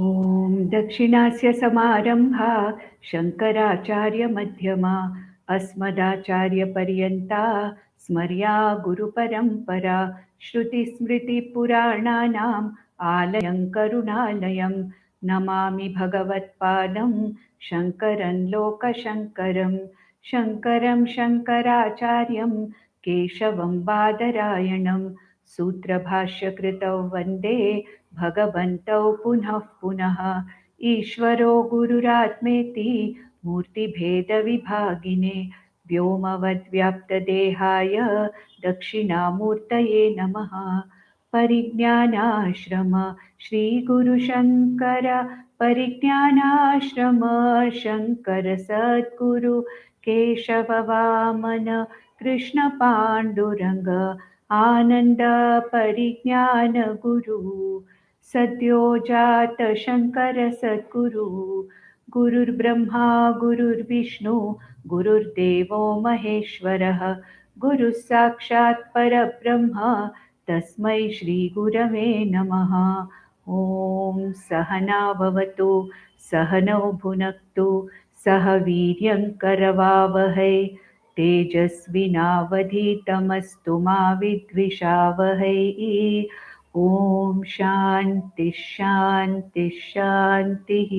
ॐ दक्षिणास्य समारम्भा शङ्कराचार्यमध्यमा अस्मदाचार्यपर्यन्ता स्मर्या गुरुपरम्परा श्रुतिस्मृतिपुराणानाम् आलयं करुणालयं नमामि भगवत्पादं शङ्करं लोकशङ्करं शङ्करं शङ्कराचार्यं केशवं बादरायणं सूत्रभाष्यकृतौ वन्दे भगवन्तौ पुनः पुनः ईश्वरो गुरुरात्मेति मूर्तिभेदविभागिने व्योमवद्व्याप्तदेहाय दक्षिणामूर्तये नमः। परिज्ञानाश्रम श्रीगुरुशङ्कर परिज्ञानाश्रम शङ्कर सद्गुरु केशववामन कृष्णपाण्डुरङ्ग आनन्द परिज्ञान गुरु सद्यो जात शङ्कर सद्गुरु गुरुर्ब्रह्मा गुरुर्विष्णु गुरुर्देवो महेश्वरः गुरुः साक्षात् परब्रह्म तस्मै श्रीगुरवे नमः। ॐ सहना भवतु सहनौ भुनक्तु सह वीर्यं करवावहै तेजस्विनावधीतमस्तु मा विद्विषावहै। ॐ शान्ति शान्ति शान्तिः।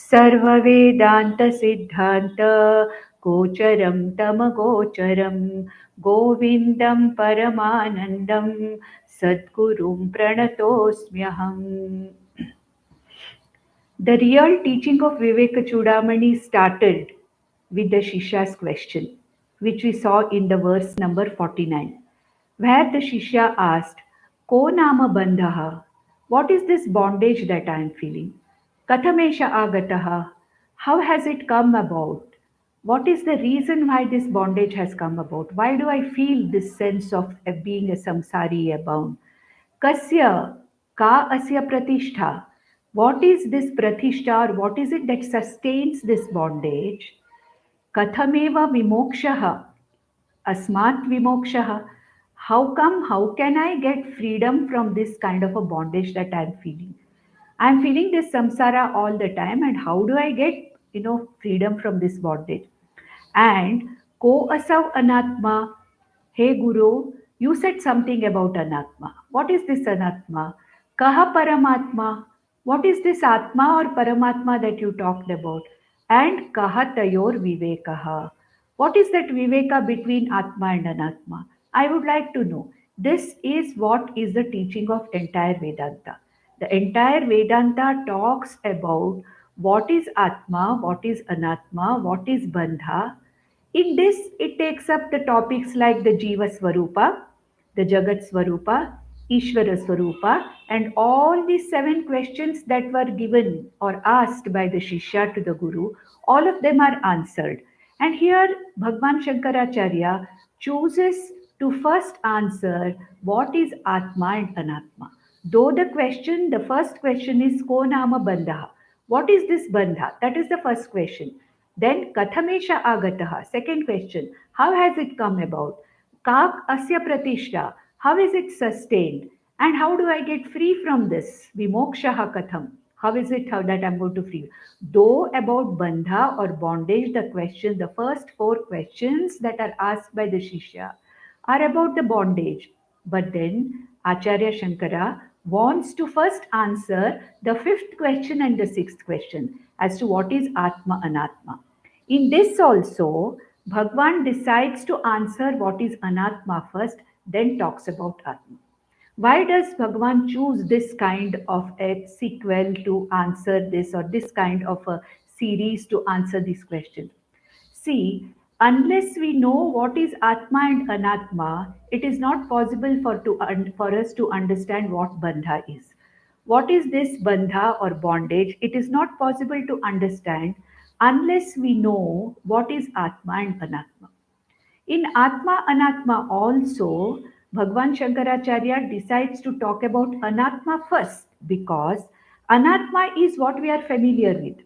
सर्ववेदान्तसिद्धान्त गोचरं तमगोचरं गोविन्दं परमानन्दं सद्गुरुं प्रणतोऽस्म्यहम्। The real teaching of Vivekachudamani started with the Shishya's question, which we saw in the verse number 49, where the Shishya asked, Ko nama bandhaha? What is this bondage that I am feeling? Kathamesha agataha? How has it come about? What is the reason why this bondage has come about? Why do I feel this sense of being a samsari, a bound? Kasya ka asya pratishtha? What is this pratishtha, or what is it that sustains this bondage? Kathameva vimokshaha? Asmat vimokshaha? How come, how can I get freedom from this kind of a bondage that I'm feeling? I'm feeling this samsara all the time, and how do I get, freedom from this bondage? And ko asav anatma? Hey Guru, you said something about anatma. What is this anatma? Kaha paramatma? What is this atma or paramatma that you talked about? And kaha tayor vivekaha? What is that viveka between atma and anatma? I would like to know. This is what is the teaching of entire Vedanta. The entire Vedanta talks about what is atma, what is anatma, what is bandha. In this, it takes up the topics like the Jiva Swarupa, the Jagat Swarupa, Ishvara Swarupa, and all these 7 questions that were given or asked by the Shishya to the Guru, all of them are answered. And here, Bhagwan Shankaracharya chooses to first answer what is Atma and Anatma. Though the first question is Ko Nama Bandha. What is this Bandha? That is the first question. Then Kathamesha Agataha. Second question, how has it come about? Kak Asya Pratishta. How is it sustained? And how do I get free from this? Vimokshaha Katham. How is it that I'm going to free? Though about bandha or bondage, the first 4 questions that are asked by the Shishya are about the bondage. But then Acharya Shankara wants to first answer the 5th question and the 6th question as to what is Atma Anatma. In this also, Bhagwan decides to answer what is Anatma first, then talks about Atma. Why does Bhagwan choose this kind of a sequel to answer this, or this kind of a series to answer this question? See, unless we know what is Atma and Anatma, it is not possible for us to understand what Bandha is. What is this Bandha or bondage? It is not possible to understand unless we know what is Atma and Anatma. In Atma Anatma also, Bhagwan Shankaracharya decides to talk about Anatma first, because Anatma is what we are familiar with.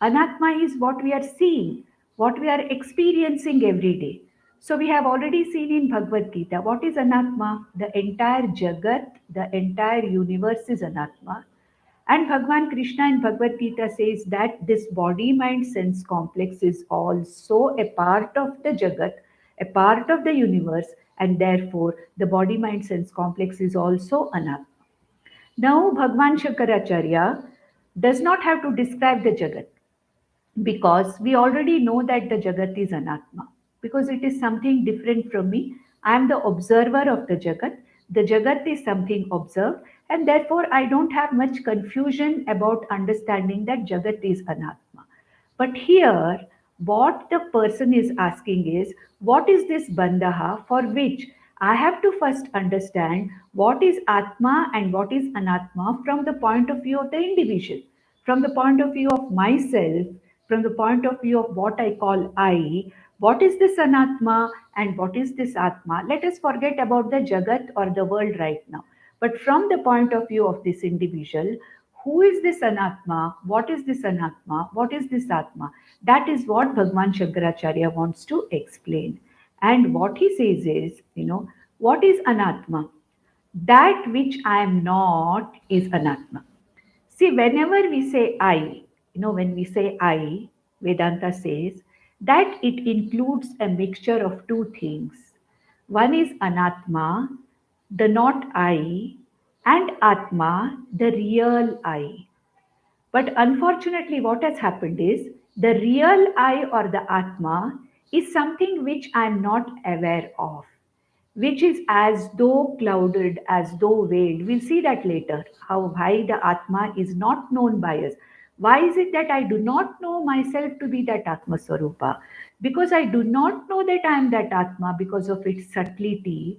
Anatma is what we are seeing, what we are experiencing every day. So we have already seen in Bhagavad Gita what is Anatma. The entire Jagat, the entire universe is Anatma. And Bhagwan Krishna in Bhagavad Gita says that this body mind sense complex is also a part of the Jagat, a part of the universe, and therefore the body mind sense complex is also anatma. Now, Bhagwan Shankaracharya does not have to describe the Jagat because we already know that the Jagat is anatma, because it is something different from me. I am the observer of the Jagat. The Jagat is something observed, and therefore I don't have much confusion about understanding that Jagat is anatma. But here, what the person is asking is, what is this bandaha, for which I have to first understand what is atma and what is anatma from the point of view of the individual, from the point of view of myself, from the point of view of what I call I. What is this anatma and what is this atma? Let us forget about the jagat or the world right now. But from the point of view of this individual, who is this anatma? What is this anatma? What is this atma? That is what Bhagwan Shankaracharya wants to explain. And what he says is, what is anatma? That which I am not is anatma. See, whenever we say I, when we say I, Vedanta says that it includes a mixture of two things. One is anatma, the not I, and atma, the real I. But unfortunately, what has happened is the real I or the atma is something which I am not aware of, which is as though clouded, as though veiled. We'll see that later, how why the Atma is not known by us. Why is it that I do not know myself to be that Atma Swarupa? Because I do not know that I am that Atma because of its subtlety.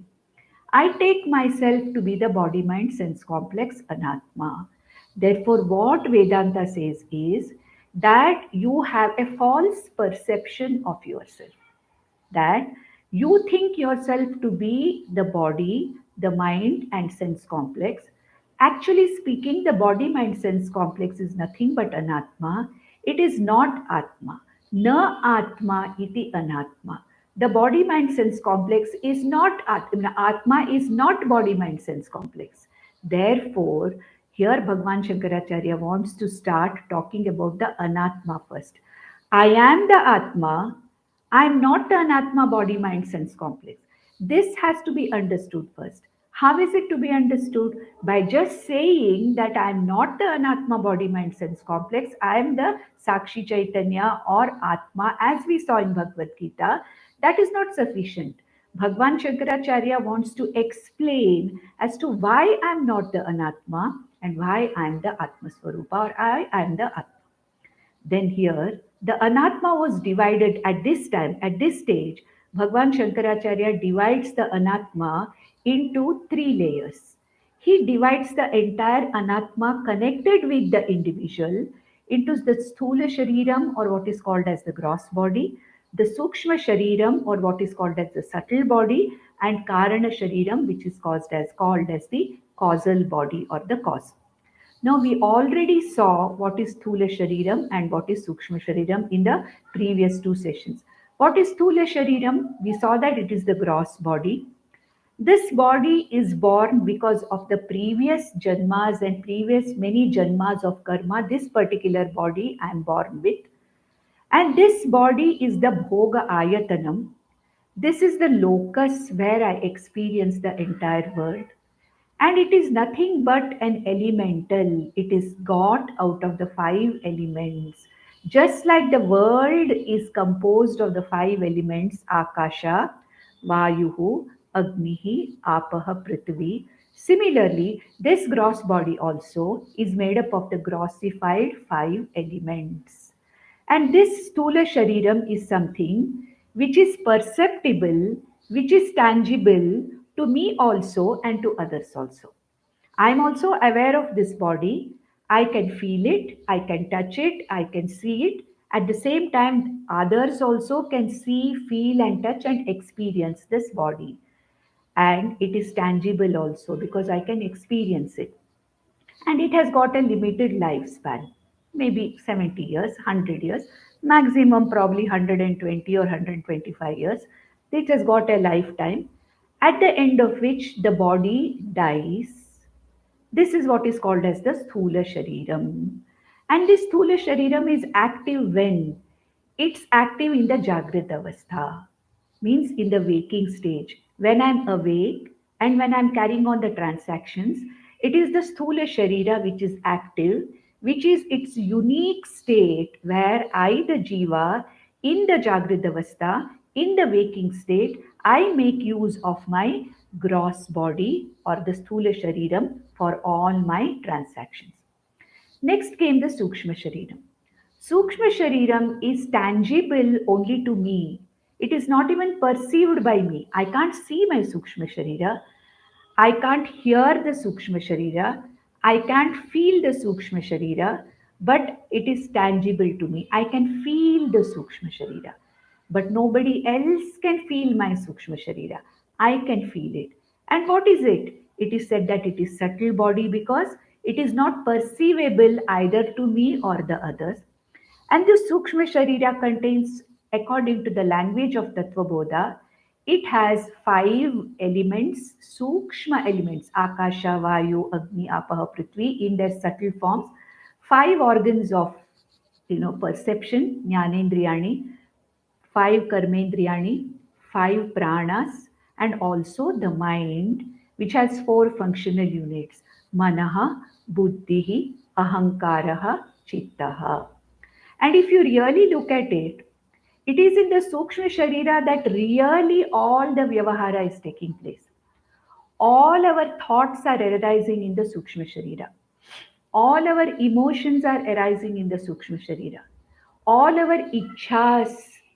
I take myself to be the body mind sense complex anatma. Therefore, what Vedanta says is that you have a false perception of yourself, that you think yourself to be the body, the mind, and sense complex. Actually speaking, the body mind sense complex is nothing but anatma. It is not atma. Na atma iti anatma. The body mind sense complex is not atma. Atma is not body mind sense complex. Therefore, here Bhagwan Shankaracharya wants to start talking about the anatma first. I am the atma. I am not an Atma body mind sense complex. This has to be understood first. How is it to be understood? By just saying that I am not the Anatma body mind sense complex, I am the Sakshi Chaitanya or Atma, as we saw in Bhagavad Gita. That is not sufficient. Bhagwan Shankaracharya wants to explain as to why I am not the Anatma and why I am the Atma Swarupa, or I am the Atma. Then here, the anatma was divided at this time, at this stage. Bhagwan Shankaracharya divides the anatma into three layers. He divides the entire anatma connected with the individual into the sthula shariram, or what is called as the gross body, the sukshma shariram, or what is called as the subtle body, and karana shariram, which is called as the causal body or the cause. Now, we already saw what is Sthula Shariram and what is Sukshma Shariram in the previous two sessions. What is Sthula Shariram? We saw that it is the gross body. This body is born because of the previous janmas and previous many janmas of karma. This particular body I am born with. And this body is the Bhoga Ayatanam. This is the locus where I experience the entire world. And it is nothing but an elemental. It is got out of the five elements. Just like the world is composed of the five elements Akasha, Vayuhu, Agnihi, Apaha, Prithvi. Similarly, this gross body also is made up of the grossified five elements. And this Stula Shariram is something which is perceptible, which is tangible to me also and to others also. I am also aware of this body. I can feel it, I can touch it, I can see it. At the same time, others also can see, feel, and touch and experience this body. And it is tangible also because I can experience it, and it has got a limited lifespan, maybe 70 years, 100 years, maximum probably 120 or 125 years. It has got a lifetime, at the end of which the body dies, This is what is called as the Sthula Shariram. And this Sthula Shariram is active when? It's active in the Jagrat Avastha, means in the waking stage. When I'm awake and when I'm carrying on the transactions, it is the Sthula Sharira which is active, which is its unique state where I, the Jiva, in the Jagrat Avastha, in the waking state, I make use of my gross body or the Sthula Shariram for all my transactions. Next came the Sukshma Shariram. Sukshma Shariram is tangible only to me. It is not even perceived by me. I can't see my Sukshma Sharira. I can't hear the Sukshma Sharira. I can't feel the Sukshma Sharira, but it is tangible to me. I can feel the Sukshma Sharira, but nobody else can feel my Sukshma Sharira. I can feel it. And what is it? It is said that it is subtle body because it is not perceivable either to me or the others. And this Sukshma Sharira contains, according to the language of Tattvabodha, it has five elements, Sukshma elements, Akasha, Vayu, Agni, Apaha, Prithvi, in their subtle forms, five organs of perception, Jnanendriyani, five Karmendriyani, five Pranas, and also the mind, which has four functional units, Manaha, Buddhihi, Ahankaraha, Chittaha. And if you really look at it, it is in the Sukshma Sharira that really all the Vyavahara is taking place. All our thoughts are arising in the Sukshma Sharira. All our emotions are arising in the Sukshma Sharira. All our ichhas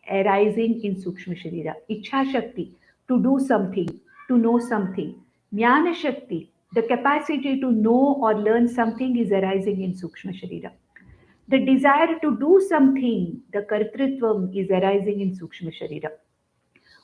arising in Sukshma Sharira. Ichha Shakti, to do something, to know something. Jnana Shakti, the capacity to know or learn something is arising in Sukshma Sharira. The desire to do something, the kartritvam, is arising in Sukshma Sharira.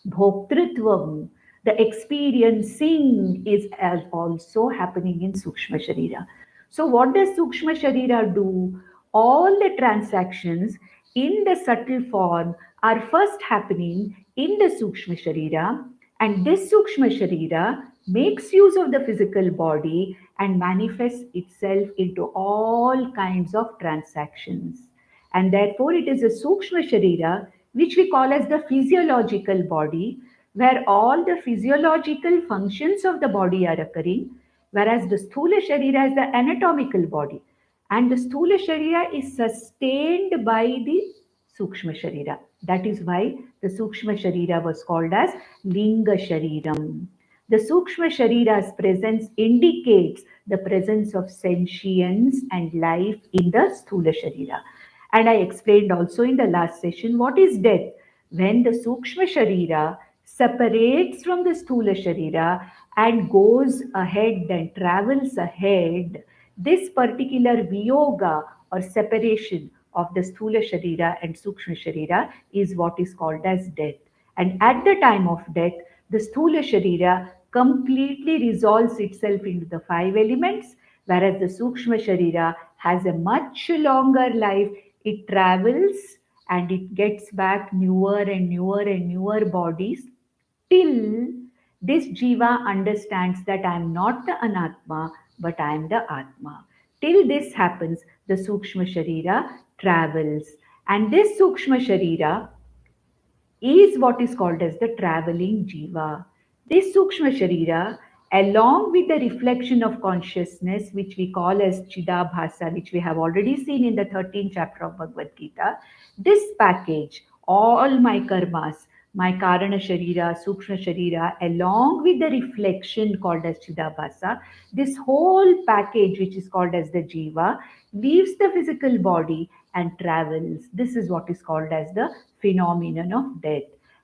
Bhoktritvam, the experiencing, is also happening in Sukshma Sharira. So, what does Sukshma Sharira do? All the transactions in the subtle form are first happening in the Sukshma Sharira, and this Sukshma Sharira makes use of the physical body and manifests itself into all kinds of transactions. And therefore, it is a Sukshma Sharira, which we call as the physiological body, where all the physiological functions of the body are occurring, whereas the Sthula Sharira is the anatomical body. And the Sthula Sharira is sustained by the Sukshma Sharira. That is why the Sukshma Sharira was called as Linga Shariram. The Sukshma Sharira's presence indicates the presence of sentience and life in the Sthula Sharira. And I explained also in the last session what is death. When the Sukshma Sharira separates from the Sthula Sharira and goes ahead and travels ahead, this particular Viyoga or separation of the Sthula Sharira and Sukshma Sharira is what is called as death. And at the time of death, the Sthula Sharira completely resolves itself into the five elements, whereas the Sukshma Sharira has a much longer life. It travels and it gets back newer and newer and newer bodies till this Jiva understands that I am not the Anatma, but I am the Atma. Till this happens, the Sukshma Sharira travels. And this Sukshma Sharira is what is called as the traveling jiva. This Sukshma Sharira, along with the reflection of consciousness, which we call as Chidabhasa, which we have already seen in the 13th chapter of Bhagavad Gita, this package, all my karmas, my Karana Sharira, Sukshma Sharira, along with the reflection called as Chidabhasa, this whole package, which is called as the Jiva, leaves the physical body and travels. This is what is called as the phenomenon of death.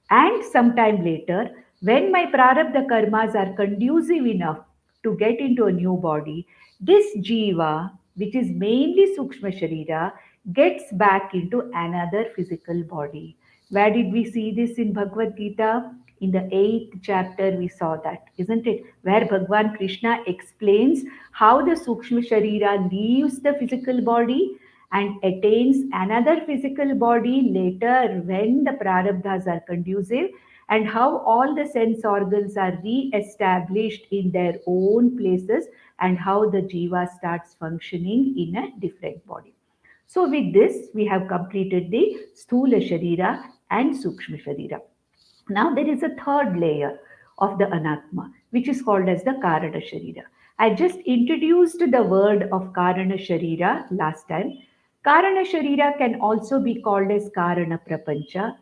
And sometime later, when my prarabdha karmas are conducive enough to get into a new body, this jiva, which is mainly Sukshma Sharira, gets back into another physical body. Where did we see this in Bhagavad Gita? In the 8th chapter, we saw that, isn't it? Where Bhagwan Krishna explains how the Sukshma Sharira leaves the physical body and attains another physical body later when the prarabdhas are conducive, and how all the sense organs are re-established in their own places, and how the jiva starts functioning in a different body. So with this, we have completed the Sthula Sharira and Sukshma Sharira. Now there is a third layer of the anatma, which is called as the Karana Sharira. I just introduced the word of Karana Sharira last time. Karana Sharira can also be called as Karana Prapancha.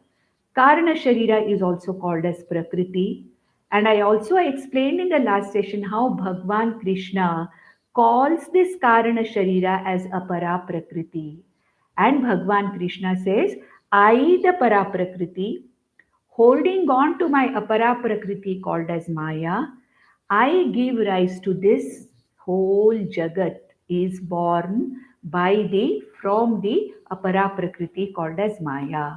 Karana Sharira is also called as Prakriti. And I also explained in the last session how Bhagwan Krishna calls this Karana Sharira as Apara Prakriti. And Bhagwan Krishna says, I, the Para Prakriti, holding on to my apara prakriti called as Maya, I give rise to this whole Jagat is born by the from the apara prakriti called as Maya.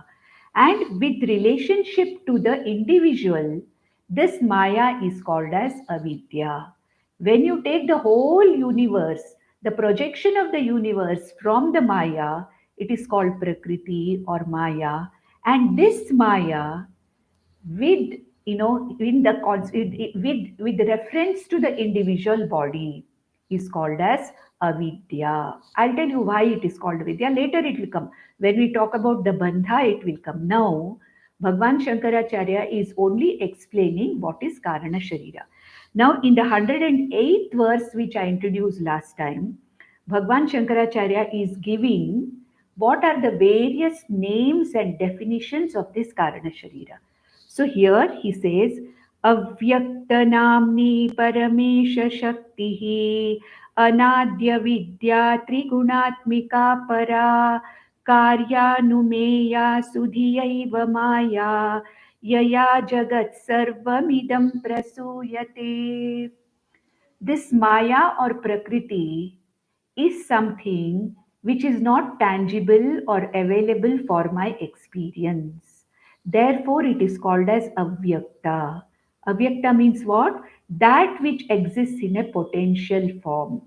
And with relationship to the individual, this Maya is called as avidya. When you take the whole universe, the projection of the universe from the Maya, it is called Prakriti or Maya. And this Maya with in the with reference to the individual body is called as avidya. I'll tell you why it is called avidya later. It will come when we talk about the bandha. It will come. Now Bhagwan Shankaracharya is only explaining what is karana sharira. Now in the 108th verse which I introduced last time, Bhagwan Shankaracharya is giving what are the various names and definitions of this karana sharira. So here he says, Avyaktanamni Paramesha Shaktihi Anadya Vidya Trigunatmika Para Karyanumeya Sudhiyaiva Maya Yaya Jagat Sarvamidam Prasuyate. This Maya or Prakriti is something which is not tangible or available for my experience. Therefore, it is called as avyakta. Avyakta means what? That which exists in a potential form.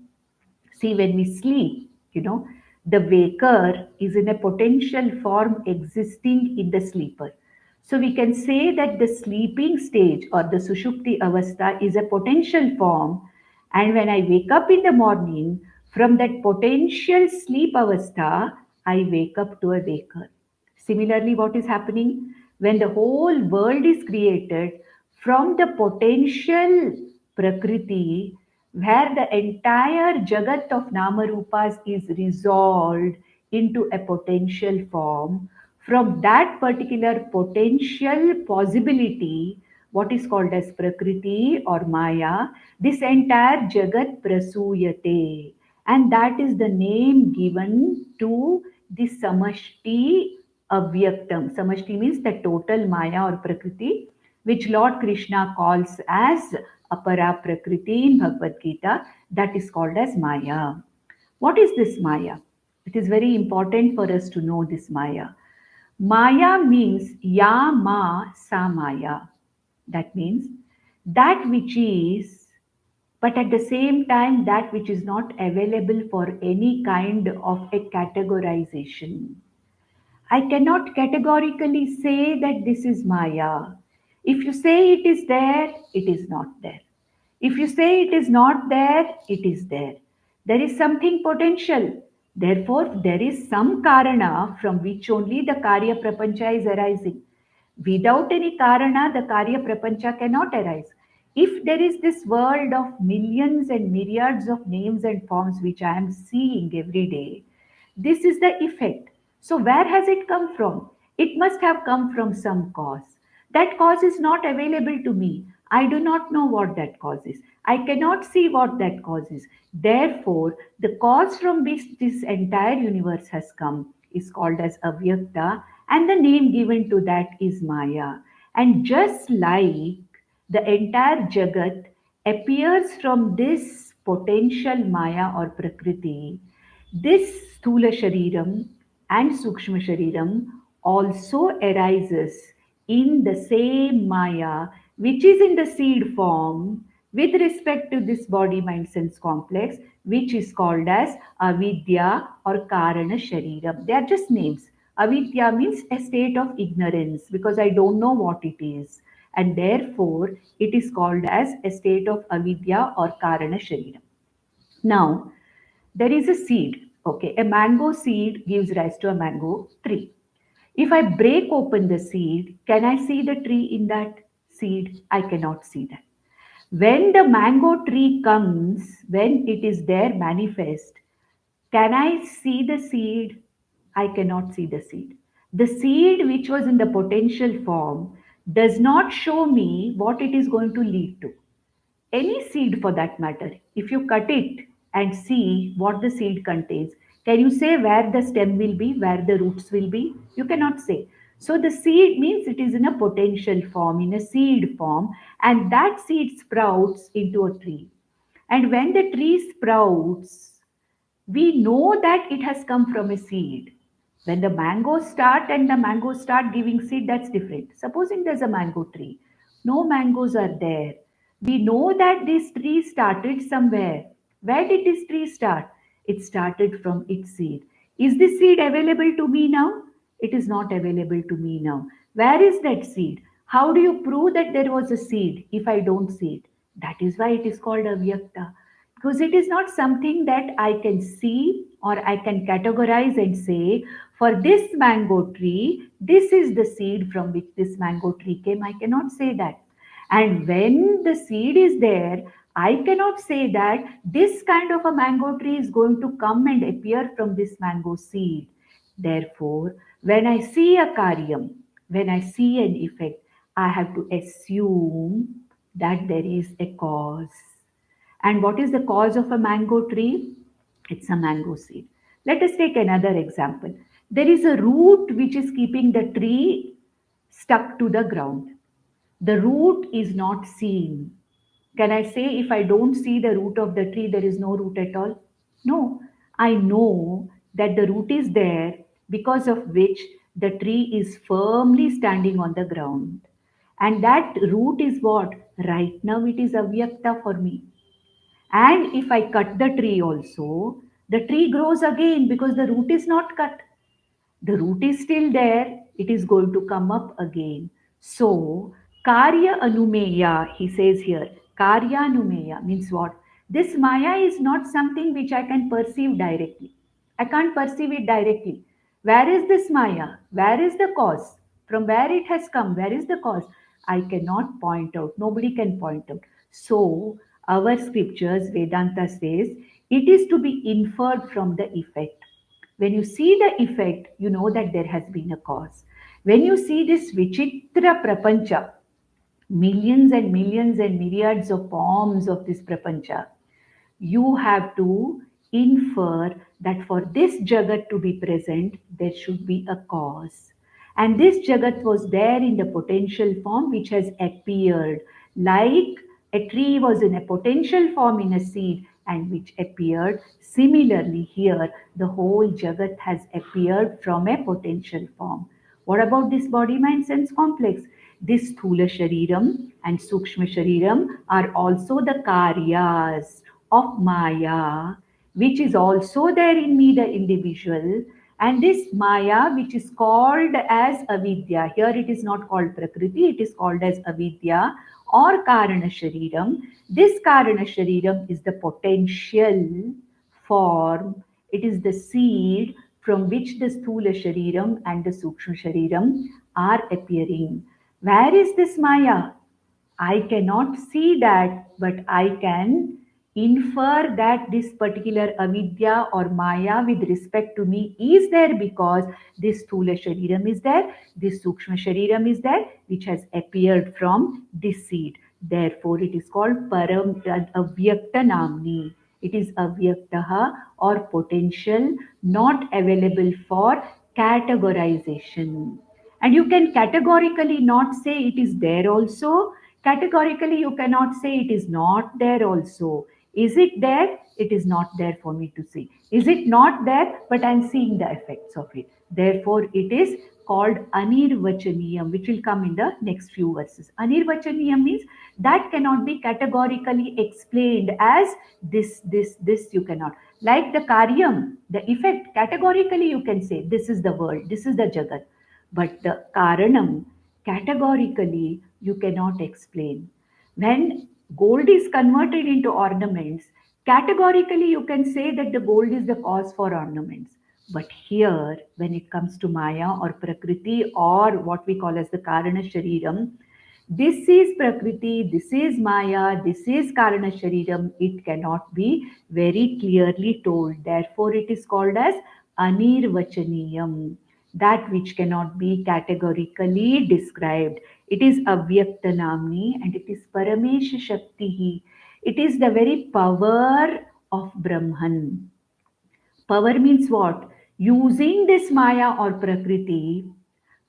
See, when we sleep, the waker is in a potential form existing in the sleeper. So we can say that the sleeping stage or the sushupti avastha is a potential form. And when I wake up in the morning, from that potential sleep avastha, I wake up to a waker. Similarly, what is happening when the whole world is created from the potential prakriti, where the entire jagat of namarupas is resolved into a potential form, from that particular potential possibility, what is called as prakriti or maya, this entire jagat prasuyate, and that is the name given to the samashti avyaktam. Samashti means the total maya or prakriti, which Lord Krishna calls as apara prakriti in Bhagavad Gita, that is called as maya. What is this maya? It is very important for us to know this maya. Maya means ya ma sa maya. That means that which is, but at the same time, that which is not available for any kind of a categorization. I cannot categorically say that this is Maya. If you say it is there, it is not there. If you say it is not there, it is there. There is something potential. Therefore, there is some Karana from which only the Karya Prapancha is arising. Without any Karana, the Karya Prapancha cannot arise. If there is this world of millions and myriads of names and forms which I am seeing every day, this is the effect. So, where has it come from? It must have come from some cause. That cause is not available to me. I do not know what that cause is. I cannot see what that cause is. Therefore, the cause from which this entire universe has come is called as Avyakta, and the name given to that is Maya. And just like the entire Jagat appears from this potential Maya or Prakriti, this Sthula Shariram and Sukshma Shariram also arises in the same Maya which is in the seed form with respect to this body mind sense complex, which is called as Avidya or Karana Shariram. They are just names. Avidya means a state of ignorance because I don't know what it is. and therefore it is called as a state of avidya or karana sharira. Now, there is a seed. Okay, a mango seed gives rise to a mango tree. If I break open the seed, can I see the tree in that seed? I cannot see that. When the mango tree comes, when it is there manifest, can I see the seed? I cannot see the seed. The seed which was in the potential form does not show me what it is going to lead to. Any seed for that matter, if you cut it and see what the seed contains, can you say where the stem will be, where the roots will be? You cannot say. So the seed means it is in a potential form, in a seed form, and that seed sprouts into a tree. And when the tree sprouts, we know that it has come from a seed. When the mangoes start and the mangoes start giving seed, that's different. Supposing there's a mango tree, no mangoes are there. We know that this tree started somewhere. Where did this tree start? It started from its seed. Is this seed available to me now? It is not available to me now. Where is that seed? How do you prove that there was a seed if I don't see it? That is why it is called avyakta, because it is not something that I can see or I can categorize and say, for this mango tree, this is the seed from which this mango tree came. I cannot say that. And when the seed is there, I cannot say that this kind of a mango tree is going to come and appear from this mango seed. Therefore, when I see a karyam, when I see an effect, I have to assume that there is a cause. And what is the cause of a mango tree? It's a mango seed. Let us take another example. There is a root which is keeping the tree stuck to the ground. The root is not seen. Can I say if I don't see the root of the tree, there is no root at all? No. I know that the root is there because of which the tree is firmly standing on the ground. And that root is what? Right now it is avyakta for me. And if I cut the tree also, the tree grows again because the root is not cut. The root is still there, it is going to come up again. So, Karya Anumeya, he says here, Karya Anumeya means what? This Maya is not something which I can perceive directly. I can't perceive it directly. Where is this Maya? Where is the cause? From where it has come? Where is the cause? I cannot point out. Nobody can point out. So, our scriptures, Vedanta says, it is to be inferred from the effect. When you see the effect, you know that there has been a cause. When you see this Vichitra Prapancha, millions and millions and myriads of forms of this Prapancha, you have to infer that for this Jagat to be present, there should be a cause. And this Jagat was there in the potential form which has appeared, like a tree was in a potential form in a seed and which appeared. Similarly, here the whole Jagat has appeared from a potential form. What about this body mind sense complex? This Sthula Shariram and Sukshma Shariram are also the Karyas of Maya, which is also there in me, the individual. And this Maya, which is called as Avidya, here it is not called Prakriti, it is called as Avidya or Karana Shariram. This Karana Shariram is the potential form, it is the seed from which the Sthula Shariram and the Sukshma Shariram are appearing. Where is this Maya? I cannot see that, but I can infer that this particular avidya or maya with respect to me is there because this sthula shariram is there, this sukshma shariram is there, which has appeared from this seed. Therefore, it is called param avyakta namni. It is avyaktaha or potential, not available for categorization. And you can categorically not say it is there also. Categorically, you cannot say it is not there also. Is it there? It is not there for me to see. Is it not there? But I'm seeing the effects of it. Therefore, it is called anirvachaniyam, which will come in the next few verses. Anirvachaniyam means that cannot be categorically explained as this you cannot. Like the karyam, the effect, categorically you can say this is the world, this is the jagat. But the karanam, categorically you cannot explain. When gold is converted into ornaments, categorically you can say that the gold is the cause for ornaments. But here, when it comes to Maya or Prakriti or what we call as the Karana Shariram, this is Prakriti, this is Maya, this is Karana Shariram. It cannot be very clearly told. Therefore, it is called as Anirvachaniyam, that which cannot be categorically described. It is Avyaktanamni and it is Paramesha Shaktihi. It is the very power of Brahman. Power means what? Using this Maya or Prakriti,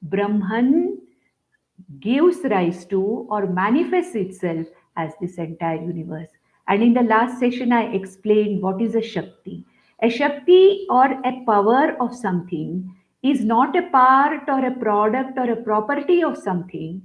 Brahman gives rise to or manifests itself as this entire universe. And in the last session, I explained what is a Shakti. A Shakti or a power of something is not a part or a product or a property of something.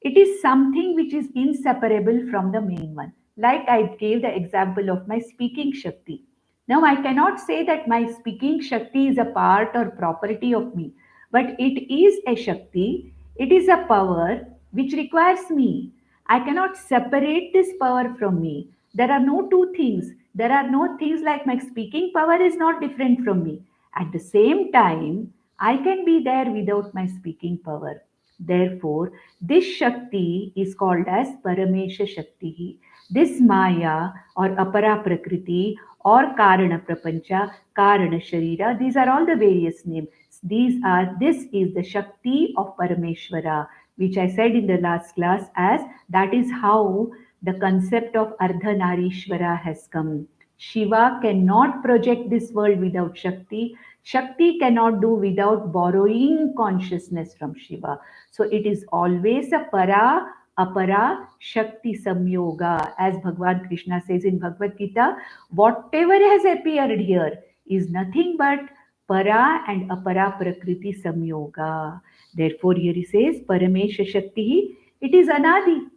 It is something which is inseparable from the main one. Like I gave the example of my speaking Shakti. Now, I cannot say that my speaking Shakti is a part or property of me, but it is a Shakti, it is a power which requires me. I cannot separate this power from me. There are no two things. There are no things like my speaking power is not different from me. At the same time, I can be there without my speaking power. Therefore, this Shakti is called as Paramesha Shakti. This Maya or Apara Prakriti or Karana Prapancha, Karana Sharira, these are all the various names. This is the Shakti of Parameshwara, which I said in the last class as that is how the concept of Ardhanarishwara has come. Shiva cannot project this world without Shakti. Shakti cannot do without borrowing consciousness from Shiva. So it is always a para, apara, Shakti samyoga. As Bhagavan Krishna says in Bhagavad Gita, whatever has appeared here is nothing but para and apara prakriti samyoga. Therefore, here he says, Paramesha Shakti, it is Anadi.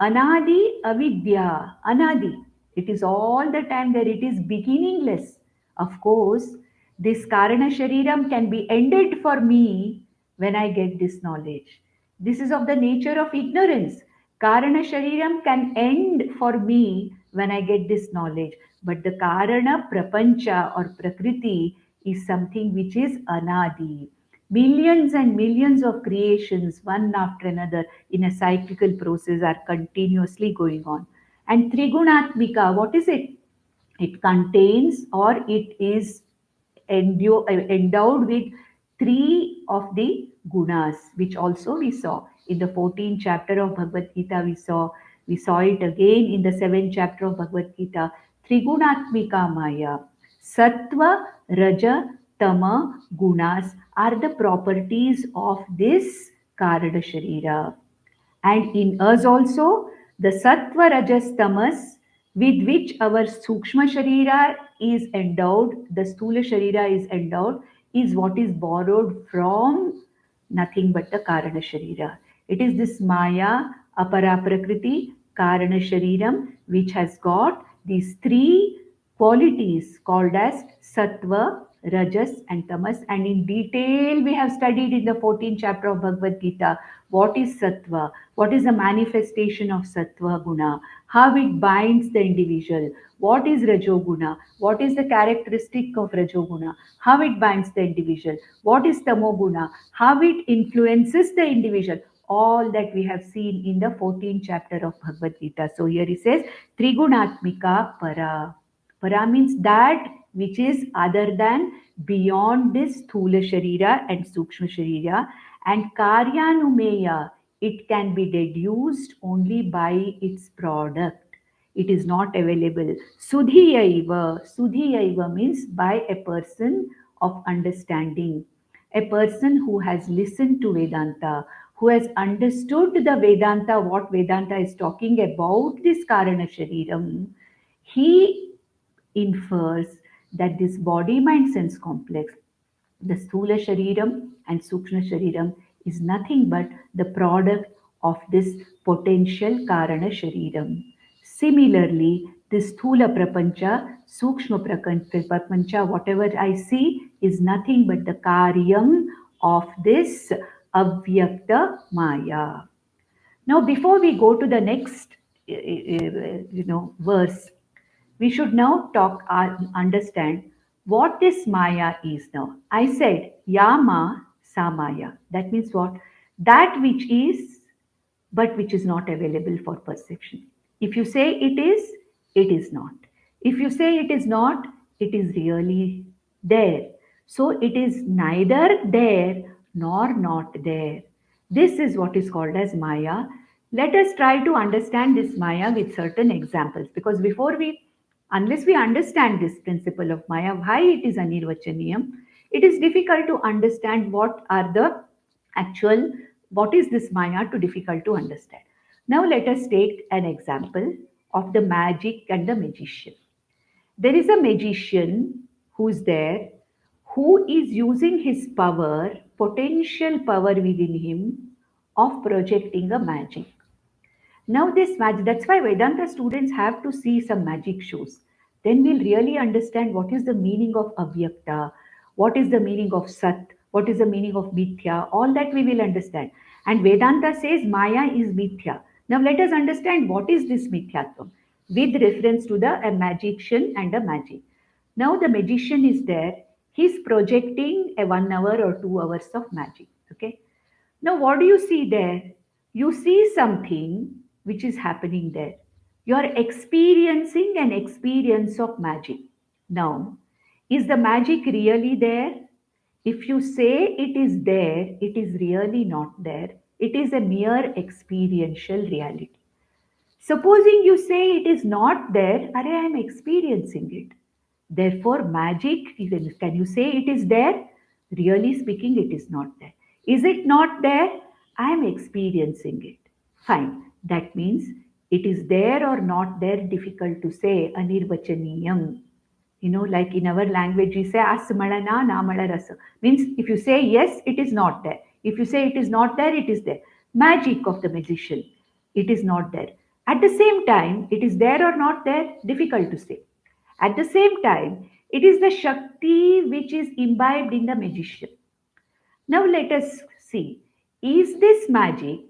Anadi avidya, Anadi. It is all the time there, it is beginningless. Of course, this Karana Shariram can be ended for me when I get this knowledge. This is of the nature of ignorance. Karana Shariram can end for me when I get this knowledge. But the Karana Prapancha or Prakriti is something which is Anadi. Millions and millions of creations, one after another, in a cyclical process, are continuously going on. And Trigunatmika, what is it? It contains or it is endowed with three of the gunas, which also we saw in the 14th chapter of Bhagavad Gita. We saw it again in the 7th chapter of Bhagavad Gita. Trigunatmika Maya, Sattva, Raja, Tama, Gunas are the properties of this Karana Sharira. And in us also, the Sattva, Rajas, Tamas, with which our Sukshma Sharira is endowed, the Stula Sharira is endowed, is what is borrowed from nothing but the Karana Sharira. It is this Maya, Apara Prakriti, Karana Shariram, which has got these three qualities called as Sattva, Rajas, and Tamas. And in detail, we have studied in the 14th chapter of Bhagavad Gita what is Sattva, what is the manifestation of Sattva Guna, how it binds the individual, what is Rajoguna, what is the characteristic of Rajoguna, how it binds the individual, what is Tamoguna, how it influences the individual. All that we have seen in the 14th chapter of Bhagavad Gita. So here he says, Trigunatmika Para. Para means that which is other than beyond this Thula Sharira and Sukshma Sharira. And Karyanumeya, it can be deduced only by its product. It is not available. Sudhiyaiva means by a person of understanding, a person who has listened to Vedanta, who has understood the Vedanta, what Vedanta is talking about, this Karana Shariram. He infers that this body mind sense complex, the Sthula Shariram and Sukshma Shariram, is nothing but the product of this potential Karana Shariram. Similarly, this Sthula Prapancha, Sukshma Prapancha, whatever I see, is nothing but the Karyam of this avyakta maya. Now, before we go to the next, verse, we should now understand what this Maya is now. I said Yama Samaya. That means what? That which is, but which is not available for perception. If you say it is not. If you say it is not, it is really there. So it is neither there nor not there. This is what is called as Maya. Let us try to understand this Maya with certain examples, because unless we understand this principle of Maya, why it is anirvachaniyam, it is difficult to understand what is this Maya to difficult to understand. Now let us take an example of the magic and the magician. There is a magician who's there, who is using his power, potential power within him, of projecting a magic. Now, this magic, that's why Vedanta students have to see some magic shows. Then we'll really understand what is the meaning of avyakta, what is the meaning of sat, what is the meaning of mithya, all that we will understand. And Vedanta says Maya is mithya. Now, let us understand what is this mithyatvam with reference to a magician and a magic. Now, the magician is there, he's projecting a 1 hour or 2 hours of magic. Okay. Now, what do you see there? You see something which is happening there. You are experiencing an experience of magic. Now, is the magic really there? If you say it is there, it is really not there. It is a mere experiential reality. Supposing you say it is not there, I am experiencing it. Therefore, magic, can you say it is there? Really speaking, it is not there. Is it not there? I am experiencing it. Fine. That means it is there or not there, difficult to say. Anirvachaniyam. Like in our language, we say asmalana namala rasa. Means if you say yes, it is not there. If you say it is not there, it is there. Magic of the magician. It is not there. At the same time, it is there or not there, difficult to say. At the same time, it is the Shakti which is imbibed in the magician. Now let us see, is this magic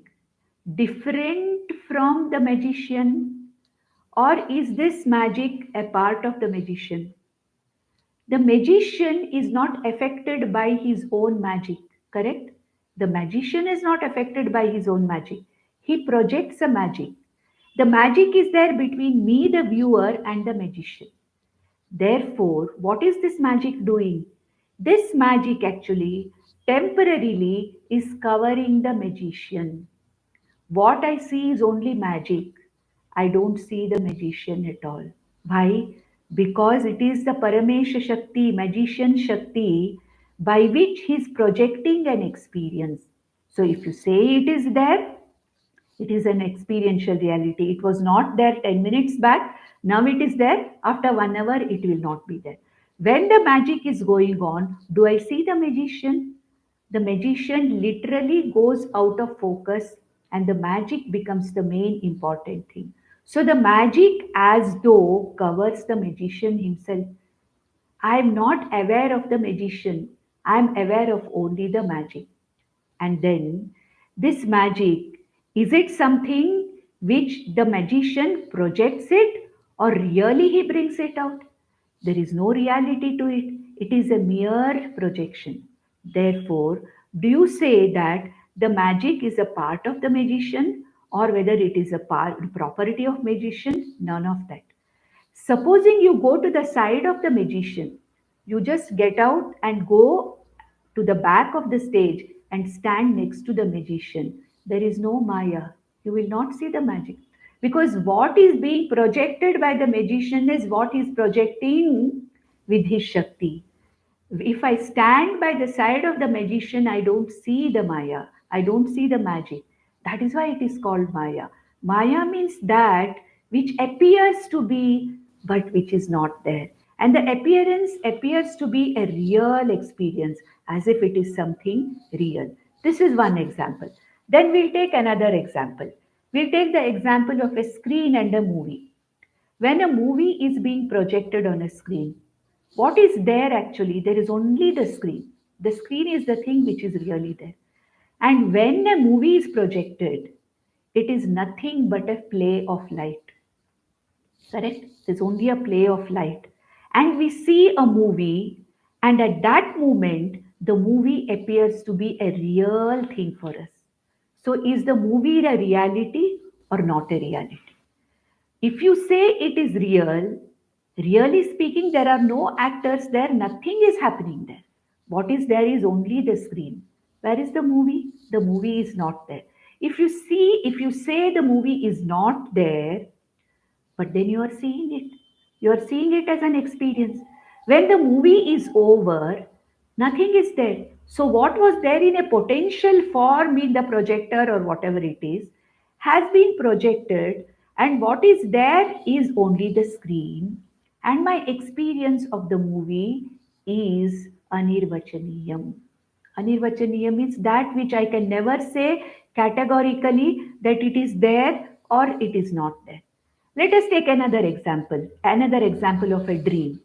different from the magician, or is this magic a part of the magician? The magician is not affected by his own magic, correct? The magician is not affected by his own magic. He projects a magic. The magic is there between me, the viewer, and the magician. Therefore, what is this magic doing? This magic actually temporarily is covering the magician. What I see is only magic. I don't see the magician at all. Why? Because it is the Paramesha Shakti, magician Shakti, by which he is projecting an experience. So if you say it is there, it is an experiential reality. It was not there 10 minutes back. Now it is there. After 1 hour, it will not be there. When the magic is going on, do I see the magician? The magician literally goes out of focus and the magic becomes the main important thing. So the magic as though covers the magician himself. I am not aware of the magician. I am aware of only the magic. And then this magic, is it something which the magician projects it, or really he brings it out? There is no reality to it. It is a mere projection. Therefore, do you say that the magic is a part of the magician, or whether it is a property of magician? None of that. Supposing you go to the side of the magician, you just get out and go to the back of the stage and stand next to the magician. There is no Maya. You will not see the magic. Because what is being projected by the magician is what he is projecting with his Shakti. If I stand by the side of the magician, I don't see the Maya. I don't see the magic. That is why it is called Maya. Maya means that which appears to be, but which is not there. And the appearance appears to be a real experience, as if it is something real. This is one example. Then we'll take another example. We'll take the example of a screen and a movie. When a movie is being projected on a screen, what is there actually? There is only the screen. The screen is the thing which is really there. And when a movie is projected, it is nothing but a play of light. Correct? There's only a play of light. And we see a movie, and at that moment, the movie appears to be a real thing for us. So, is the movie a reality or not a reality? If you say it is real, really speaking, there are no actors there, nothing is happening there. What is there is only the screen. Where is the movie? The movie is not there. If you say the movie is not there, but then you are seeing it. You are seeing it as an experience. When the movie is over, nothing is there. So, what was there in a potential form in the projector or whatever it is has been projected, and what is there is only the screen. And my experience of the movie is anirvachaniyam. Anirvachaniyam means that which I can never say categorically that it is there or it is not there. Let us take another example of a dream.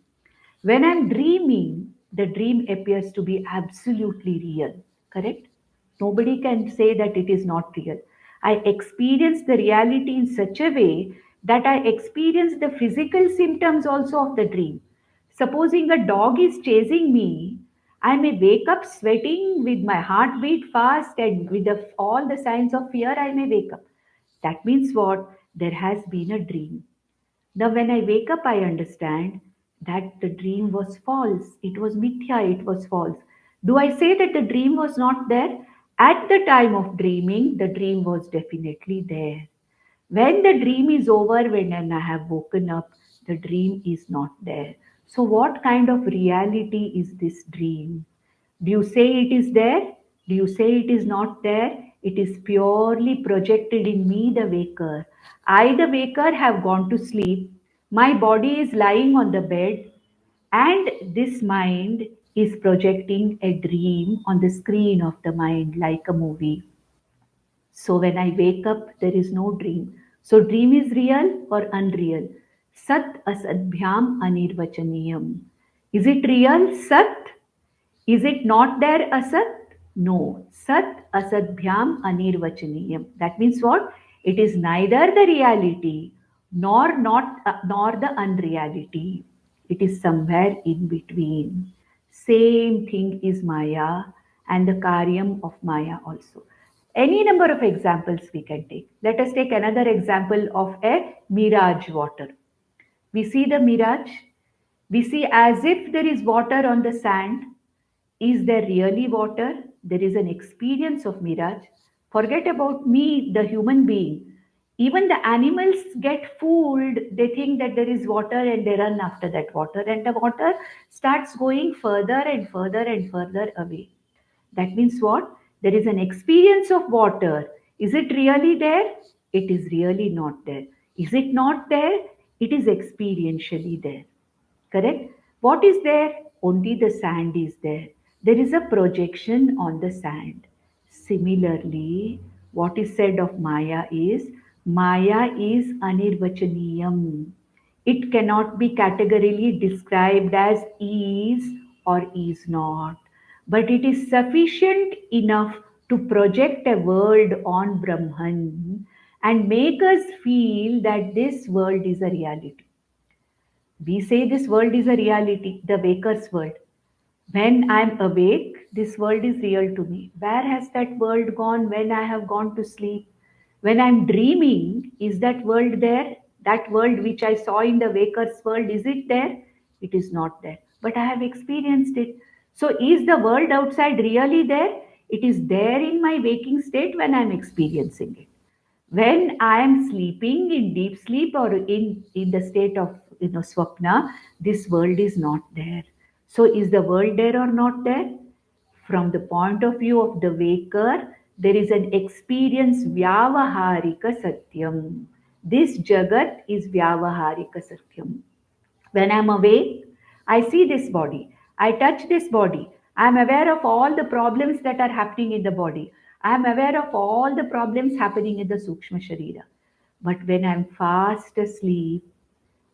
When I'm dreaming, the dream appears to be absolutely real, correct? Nobody can say that it is not real. I experience the reality in such a way that I experience the physical symptoms also of the dream. Supposing a dog is chasing me, I may wake up sweating with my heartbeat fast and with all the signs of fear, I may wake up. That means what? There has been a dream. Now, when I wake up, I understand that the dream was false. It was mithya, it was false. Do I say that the dream was not there? At the time of dreaming, the dream was definitely there. When the dream is over, when I have woken up, the dream is not there. So, what kind of reality is this dream? Do you say it is there? Do you say it is not there? It is purely projected in me, the waker. I, the waker, have gone to sleep. My body is lying on the bed, and this mind is projecting a dream on the screen of the mind like a movie. So when I wake up, there is no dream. So dream is real or unreal? Sat asadbhyam anirvachaniyam. Is it real? Sat? Is it not there asat? No. Sat asadbhyam anirvachaniyam. That means what? It is neither the reality nor the unreality. It is somewhere in between. Same thing is Maya and the Karyam of Maya also. Any number of examples we can take. Let us take another example of a mirage water. We see the mirage. We see as if there is water on the sand. Is there really water? There is an experience of mirage. Forget about me, the human being. Even the animals get fooled. They think that there is water and they run after that water, and the water starts going further and further and further away. That means what? There is an experience of water. Is it really there? It is really not there. Is it not there? It is experientially there. Correct? What is there? Only the sand is there. There is a projection on the sand. Similarly, what is said of Maya is anirvachaniyam. It cannot be categorically described as is or is not, but it is sufficient enough to project a world on Brahman and make us feel that this world is a reality. We say this world is a reality, the waker's world. When I'm awake, this world is real to me. Where has that world gone when I have gone to sleep? When I'm dreaming, is that world there? That world which I saw in the waker's world, is it there? It is not there. But I have experienced it. So, is the world outside really there? It is there in my waking state when I'm experiencing it. When I am sleeping in deep sleep or in the state of swapna, this world is not there. So is the world there or not there? From the point of view of the waker, there is an experience vyavaharika satyam. This jagat is vyavaharika satyam. When I'm awake, I see this body. I touch this body. I'm aware of all the problems that are happening in the body. I'm aware of all the problems happening in the Sukshma Sharira. But when I'm fast asleep,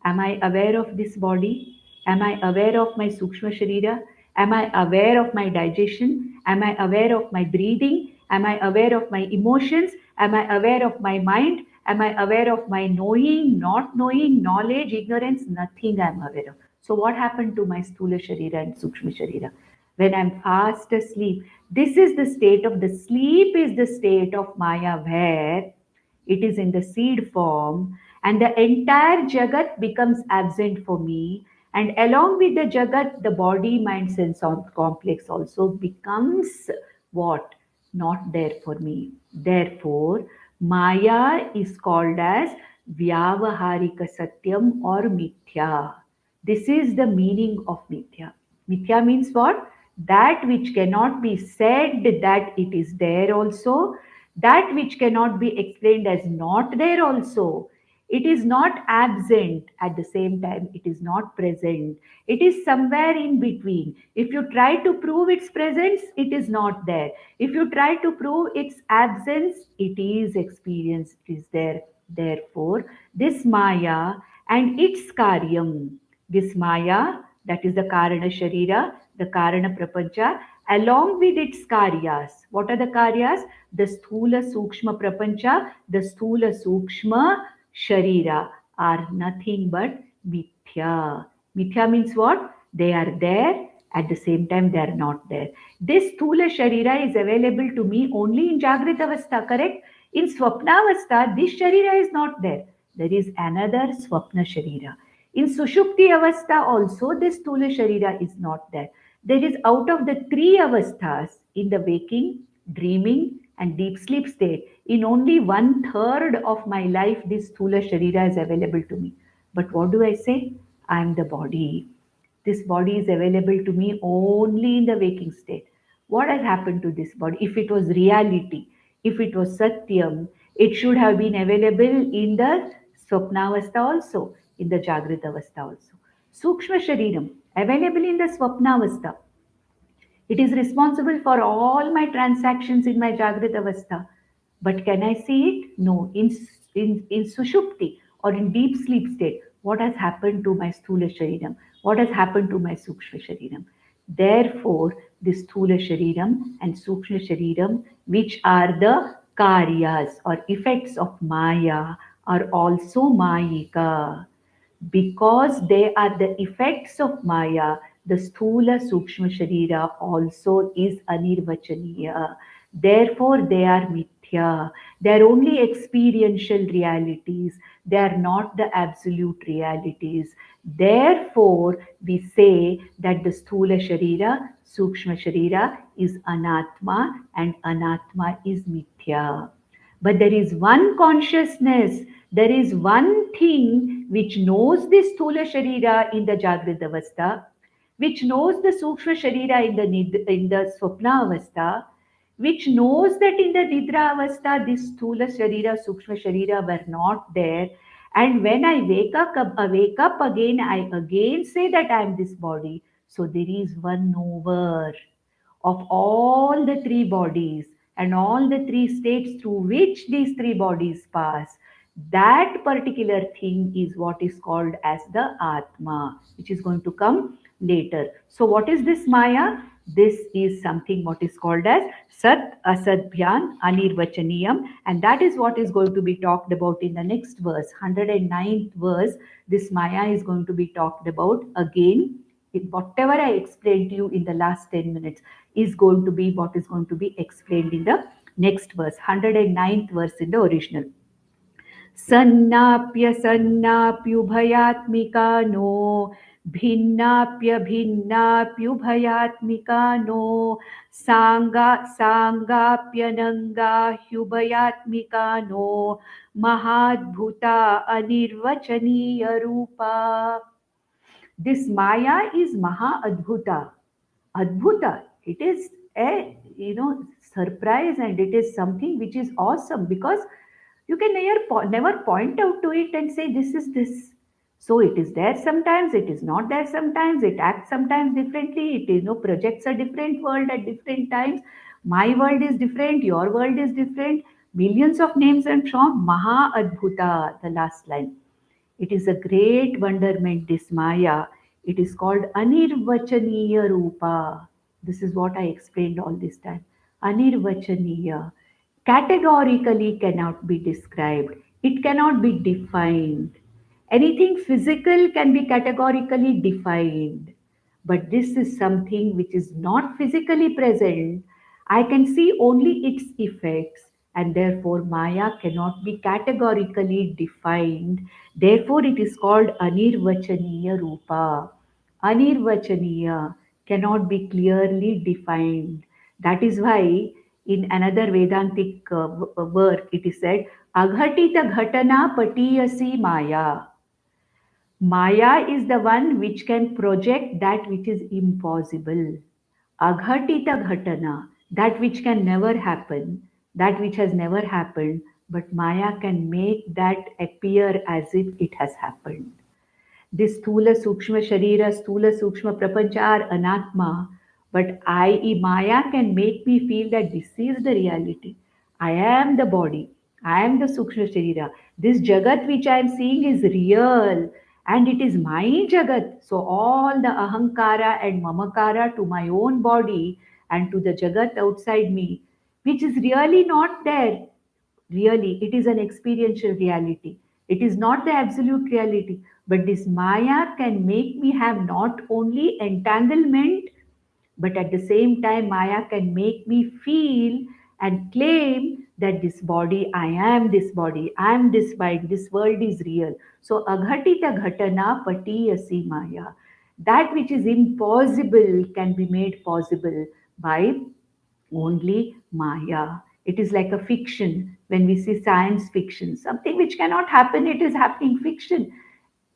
am I aware of this body? Am I aware of my Sukshma Sharira? Am I aware of my digestion? Am I aware of my breathing? Am I aware of my emotions? Am I aware of my mind? Am I aware of my knowing, not knowing, knowledge, ignorance? Nothing I am aware of. So what happened to my Sthula Sharira and Sukshma Sharira? When I'm fast asleep, this is the state of the sleep, is the state of Maya where it is in the seed form and the entire Jagat becomes absent for me. And along with the Jagat, the body, mind, sense complex also becomes what? Not there for me. Therefore, Maya is called as Vyavaharika Satyam or Mithya. This is the meaning of Mithya. Mithya means what? That which cannot be said that it is there also, that which cannot be explained as not there also. It is not absent at the same time, it is not present. It is somewhere in between. If you try to prove its presence, it is not there. If you try to prove its absence, it is experience, it is there. Therefore, this Maya and its Karyam, this Maya, that is the Karana Sharira, the Karana Prapancha, along with its Karyas. What are the Karyas? The Sthula Sukshma Prapancha, the Sthula Sukshma Sharira are nothing but Mithya. Mithya means what? They are there, at the same time they are not there. This Sthula Sharira is available to me only in Jagrita Avastha, correct? In Swapna Avastha, this Sharira is not there. There is another Swapna Sharira. In Sushupti Avastha also, this Sthula Sharira is not there. There is out of the three avasthas in the waking, dreaming, and deep sleep state, in only one third of my life, this Sthula Sharira is available to me. But what do I say? I am the body. This body is available to me only in the waking state. What has happened to this body? If it was reality, if it was Satyam, it should have been available in the Swapnavastha also, in the Jagrita Avastha also. Sukshma Shariram, available in the Swapnavastha. It is responsible for all my transactions in my Jagrita Avastha. But can I see it? No. In Sushupti or in deep sleep state, what has happened to my Sthula Shariram? What has happened to my Sukshma Shariram? Therefore, this Sthula Shariram and Sukshma Shariram, which are the Karyas or effects of Maya, are also Mayika. Because they are the effects of Maya, the Sthula Sukshma Sharira also is Anirvachaniya. Therefore, they are Mithya. They are only experiential realities. They are not the absolute realities. Therefore, we say that the Sthula Sharira, Sukshma Sharira is Anatma and Anatma is Mithya. But there is one consciousness, there is one thing which knows this Sthula Sharira in the Jagrita Avastha, which knows the Sukshma Sharira in the Swapna Avastha, which knows that in the Nidra Avastha this Sthula Sharira, Sukshma Sharira were not there. And when I wake up again, I again say that I am this body. So there is one knower of all the three bodies and all the three states through which these three bodies pass. That particular thing is what is called as the atma, which is going to come later. So what is this Maya? This is something what is called as Sat Asadbhyan Anirvachaniyam, and that is what is going to be talked about in the next verse, 109th verse. This Maya is going to be talked about again. Whatever I explained to you in the last 10 minutes is going to be what is going to be explained in the next verse, 109th verse in the original. Sannapya sannapyubhayatmika no भिन्नाप्य भिन्नाप्युभयात्मिका नो सांगाप्यनंगा ह्युभयात्मिका नो महाद्भुता anirvachaniya रूपा. This Maya is Maha Adbhuta. Adbhuta. It is a surprise, and it is something which is awesome because you can never point out to it and say this is this. So it is there sometimes, it is not there sometimes, it acts sometimes differently, it projects a different world at different times. My world is different, your world is different. Millions of names and from Maha Adbhuta, the last line. It is a great wonderment, this Maya. It is called Anirvachaniya Rupa. This is what I explained all this time. Anirvachaniya, categorically cannot be described. It cannot be defined. Anything physical can be categorically defined, but this is something which is not physically present. I can see only its effects, and therefore Maya cannot be categorically defined. Therefore, it is called Anirvachaniya Rupa. Anirvachaniya cannot be clearly defined. That is why in another Vedantic work it is said, Aghatita Ghatana Patiyasi Maya. Maya is the one which can project that which is impossible. Aghatita Ghatana, that which can never happen, that which has never happened, but Maya can make that appear as if it has happened. This Sthula Sukshma Sharira, Sthula Sukshma Prapancha are anatma, but Maya can make me feel that this is the reality. I am the body, I am the Sukshma Sharira. This Jagat which I am seeing is real and it is my Jagat. So all the Ahankara and Mamakara to my own body and to the Jagat outside me, which is really not there. Really, it is an experiential reality. It is not the absolute reality. But this Maya can make me have not only entanglement, but at the same time, Maya can make me feel and claim that this body, I am this mind, this world is real. So, aghatita ghatana patiyasi Maya. That which is impossible can be made possible by only Maya. It is like a fiction. When we see science fiction, something which cannot happen, it is happening fiction.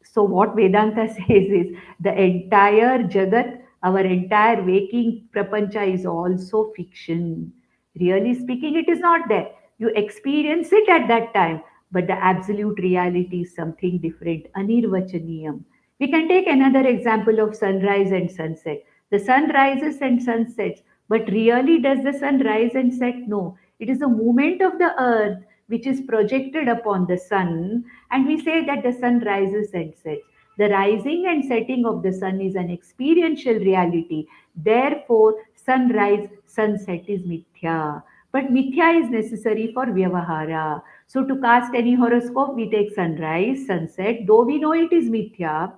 So, what Vedanta says is the entire Jagat, our entire waking prapancha is also fiction. Really speaking, it is not there. You experience it at that time, but the absolute reality is something different. Anirvachaniyam. We can take another example of sunrise and sunset. The sun rises and sun sets, but really does the sun rise and set? No. It is a movement of the earth which is projected upon the sun, and we say that the sun rises and sets. The rising and setting of the sun is an experiential reality. Therefore, sunrise, sunset is mithya. But mithya is necessary for vyavahara. So, to cast any horoscope, we take sunrise, sunset. Though we know it is mithya,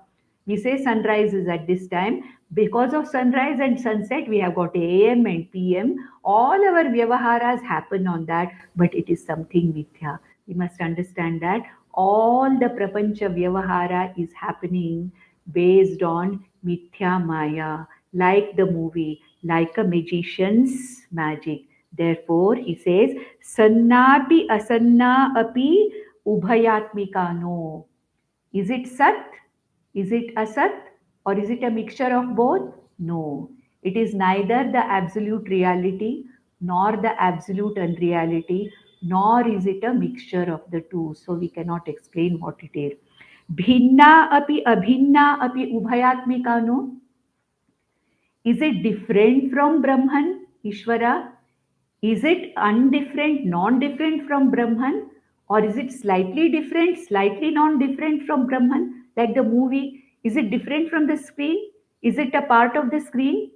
we say sunrise is at this time. Because of sunrise and sunset, we have got AM and PM. All our vyavaharas happen on that, but it is something mithya. We must understand that all the prapancha vyavahara is happening based on mithya maya, like the movie, like a magician's magic. Therefore, he says, sannapi asanna api ubhayatmikano. Is it Sat? Is it Asat? Or is it a mixture of both? No. It is neither the absolute reality nor the absolute unreality, nor is it a mixture of the two. So we cannot explain what it is. Bhinna api abhinna api ubhayatmika no. Is it different from Brahman, Ishvara? Is it undifferent, non-different from Brahman? Or is it slightly different, slightly non-different from Brahman? Like the movie, is it different from the screen? Is it a part of the screen?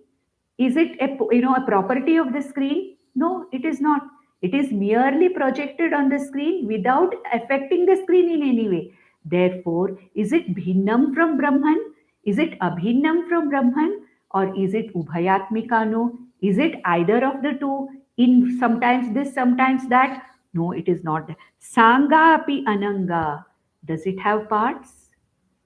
Is it a property of the screen? No, it is not. It is merely projected on the screen without affecting the screen in any way. Therefore, is it bhinnam from Brahman? Is it abhinnam from Brahman? Or is it ubhayatmikano? Is it either of the two? In sometimes this, sometimes that? No, it is not. Sanga api ananga. Does it have parts?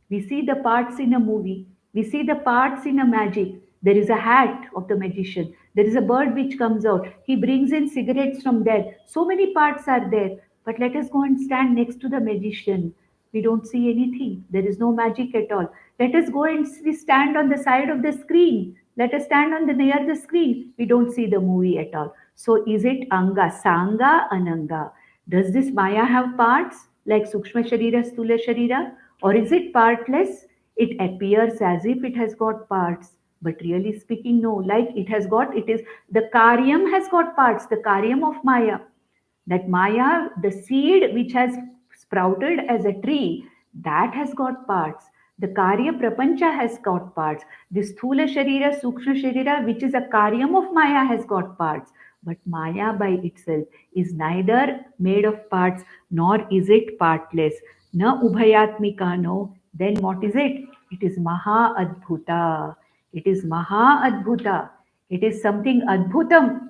We see the parts in a movie. We see the parts in a magic. There is a hat of the magician. There is a bird which comes out. He brings in cigarettes from there. So many parts are there. But let us go and stand next to the magician. We don't see anything. There is no magic at all. Let us go and stand on the side of the screen. Let us stand on the near the screen. We don't see the movie at all. So is it anga, sanga, ananga? Does this Maya have parts like Sukshma Sharira, Stula Sharira? Or is it partless? It appears as if it has got parts, but really speaking, no. Like it is the Karyam has got parts, the Karyam of Maya. That Maya, the seed which has sprouted as a tree, that has got parts. The Karya Prapancha has got parts. The Sthula Sharira, Sukshma Sharira, which is a Karyam of Maya, has got parts. But Maya by itself is neither made of parts nor is it partless. Na ubhayatmika, no. Then what is it? It is Maha Adbhuta. It is Maha Adbhuta. It is something Adbhutam.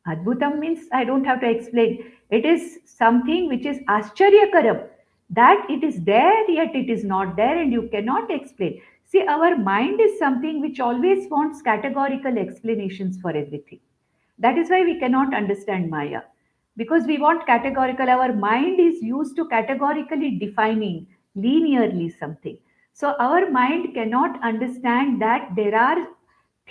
Adbhutam means I don't have to explain. It is something which is Ascharya that it is there yet it is not there and you cannot explain. See, our mind is something which always wants categorical explanations for everything. That is why we cannot understand Maya, because we want categorical. Our mind is used to categorically defining linearly something. So our mind cannot understand that there are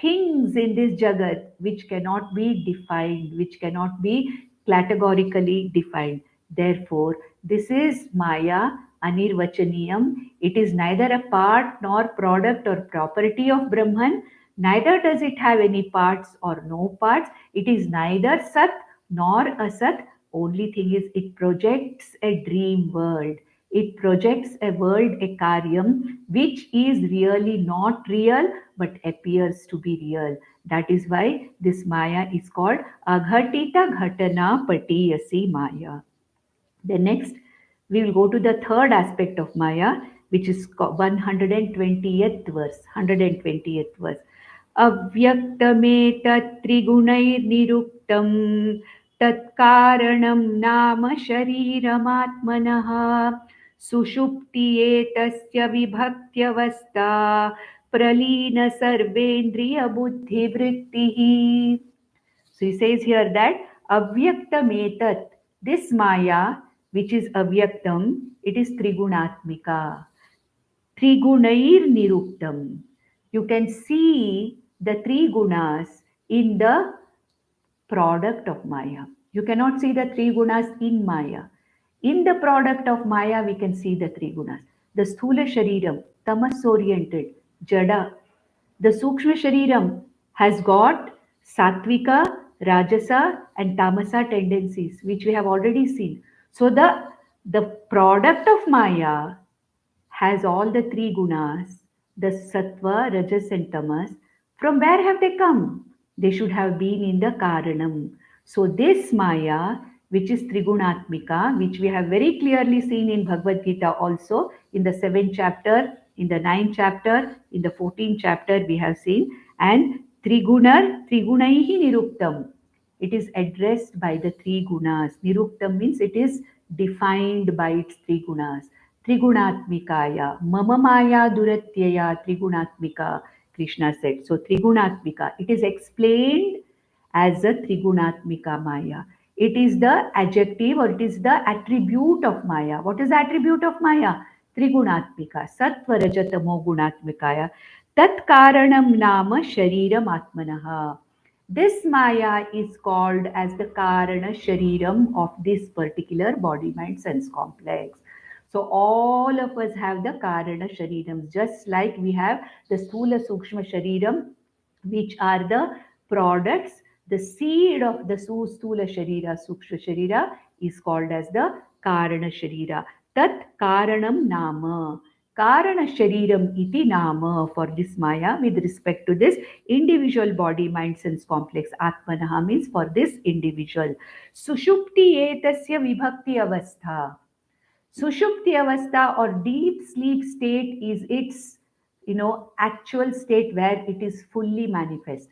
things in this jagat which cannot be defined, which cannot be categorically defined. Therefore, this is Maya Anirvachaniyam. It is neither a part nor product or property of Brahman, neither does it have any parts or no parts. It is neither Sat nor Asat. Only thing is, it projects a dream world. It projects a world, a karyam, which is really not real but appears to be real. That is why this Maya is called Aghatita Ghatana Patiyasi Maya. The next, we will go to the third aspect of Maya, which is 120th verse. 120th verse. Avyaktametat trigunairniruktam tatkaranam nama shariramatmanah sushuptietasya vibhakyavasta pralina sarvendriya buddhi vrittihi. So he says here that avyaktametat, this Maya, which is avyaktam, it is trigunatmika. Trigunair niruktam. You can see the three gunas in the product of Maya. You cannot see the three gunas in Maya. In the product of Maya, we can see the three gunas. The Sthula Shariram, tamas oriented, Jada. The Sukshma Shariram has got Satvika, Rajasa, and Tamasa tendencies, which we have already seen. So the product of Maya has all the three gunas, the sattva, rajas, and tamas. From where have they come? They should have been in the karanam. So this Maya, which is trigunatmika, which we have very clearly seen in Bhagavad Gita also, in the 7th chapter, in the 9th chapter, in the 14th chapter, we have seen, and trigunaihi niruktam. It is addressed by the three gunas. Niruktam means it is defined by its three gunas. Trigunatmikaya, Mama Maya Duratyaya Trigunatmika, Krishna said. So Trigunatmika, it is explained as a Trigunatmika Maya. It is the adjective or it is the attribute of Maya. What is the attribute of Maya? Trigunatmika, Sattva Rajatamo Gunatmikaya, Tat Karanam Nama Shariram Atmanaha. This Maya is called as the Karana Shariram of this particular body mind sense complex. So all of us have the Karana Sharirams, just like we have the Sthula Sukshma Shariram, which are the products. The seed of the Sthula Sharira, Sukshma Sharira is called as the Karana Sharira. Tat Karanam Nama. Karana Shariram iti nama for this Maya with respect to this individual body, mind, sense complex. Atmanaha means for this individual. Sushupti etasya vibhakti avastha. Sushupti avastha or deep sleep state is its actual state where it is fully manifest.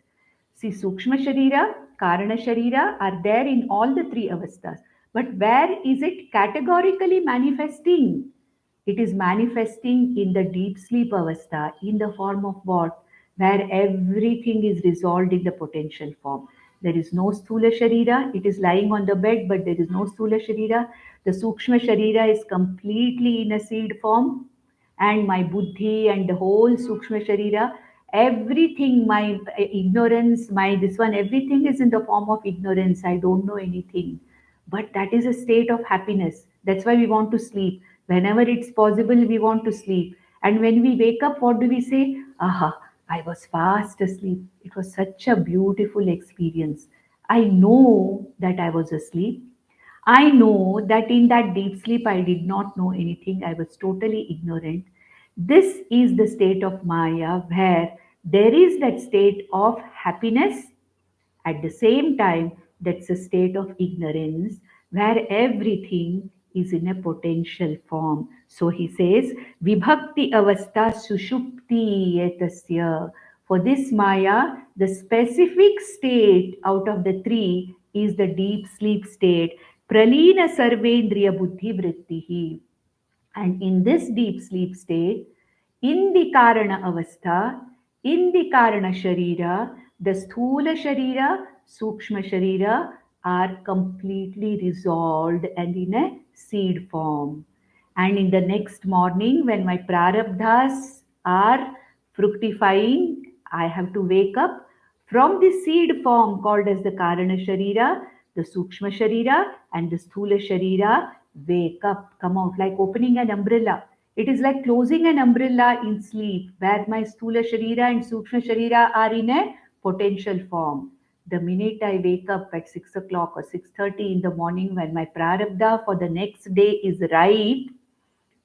See, Sukshma Sharira, Karana Sharira are there in all the three avasthas. But where is it categorically manifesting? It is manifesting in the deep sleep avastha in the form of what? Where everything is resolved in the potential form. There is no Sthula Sharira, it is lying on the bed, but there is no Sthula Sharira. The Sukshma Sharira is completely in a seed form, and my buddhi and the whole Sukshma Sharira, everything, my ignorance, my this one, everything is in the form of ignorance. I don't know anything. But that is a state of happiness. That's why we want to sleep. Whenever it's possible, we want to sleep. And when we wake up, what do we say? Aha, I was fast asleep. It was such a beautiful experience. I know that I was asleep. I know that in that deep sleep, I did not know anything. I was totally ignorant. This is the state of Maya where there is that state of happiness. At the same time, That's a state of ignorance where everything is in a potential form. So he says, Vibhakti avastha sushupti etasya. For this Maya, the specific state out of the three is the deep sleep state. Pralina sarvendriya buddhi vrittihi. And in this deep sleep state, in the Karana Avastha, in the Karana Sharira, the Sthula Sharira, Sukshma Sharira are completely resolved and in a seed form. And in the next morning, when my prarabdhas are fructifying, I have to wake up from the seed form called as the Karana Sharira, the Sukshma Sharira, and the Sthula Sharira wake up, come out like opening an umbrella. It is like closing an umbrella in sleep, where my Sthula Sharira and Sukshma Sharira are in a potential form. The minute I wake up at 6 o'clock or 6:30 in the morning, when my prarabdha for the next day is ripe,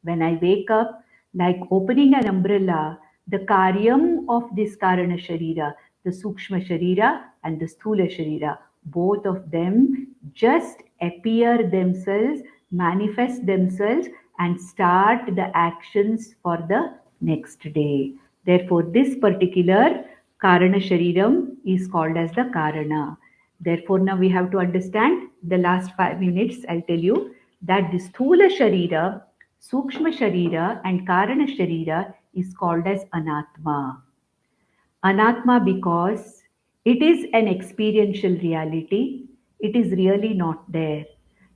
when I wake up, like opening an umbrella, the karyam of this Karana Sharira, the Sukshma Sharira and the Sthula Sharira, both of them just appear themselves, manifest themselves, and start the actions for the next day. Therefore, this particular Karana Shariram is called as the Karana. Therefore, now we have to understand the last 5 minutes. I'll tell you that the Sthula Sharira, Sukshma Sharira, and Karana Sharira is called as anatma. Anatma because it is an experiential reality, it is really not there.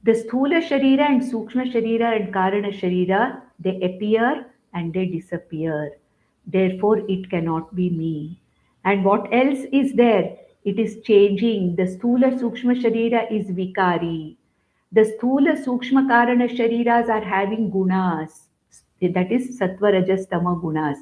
The Sthula Sharira and Sukshma Sharira and Karana Sharira, they appear and they disappear. Therefore, it cannot be me. And what else is there? It is changing. The Sthula Sukshma Sharira is Vikari. The Sthula Sukshma Karana Shariras are having Gunas, that is Sattva Rajas Tama Gunas,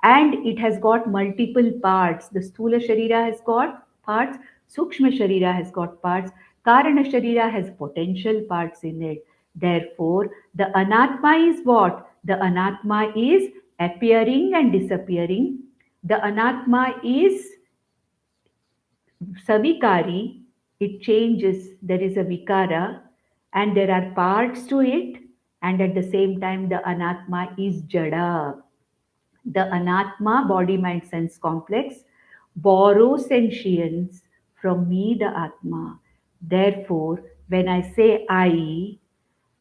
and it has got multiple parts. The Sthula Sharira has got parts, Sukshma Sharira has got parts, Karana Sharira has potential parts in it. Therefore, the Anatma is what? The Anatma is appearing and disappearing. The Anatma is Savikari, it changes, there is a vikara, and there are parts to it, and at the same time, the Anatma is Jada. The Anatma, body, mind, sense complex, borrows sentience from me, the Atma. Therefore, when I say I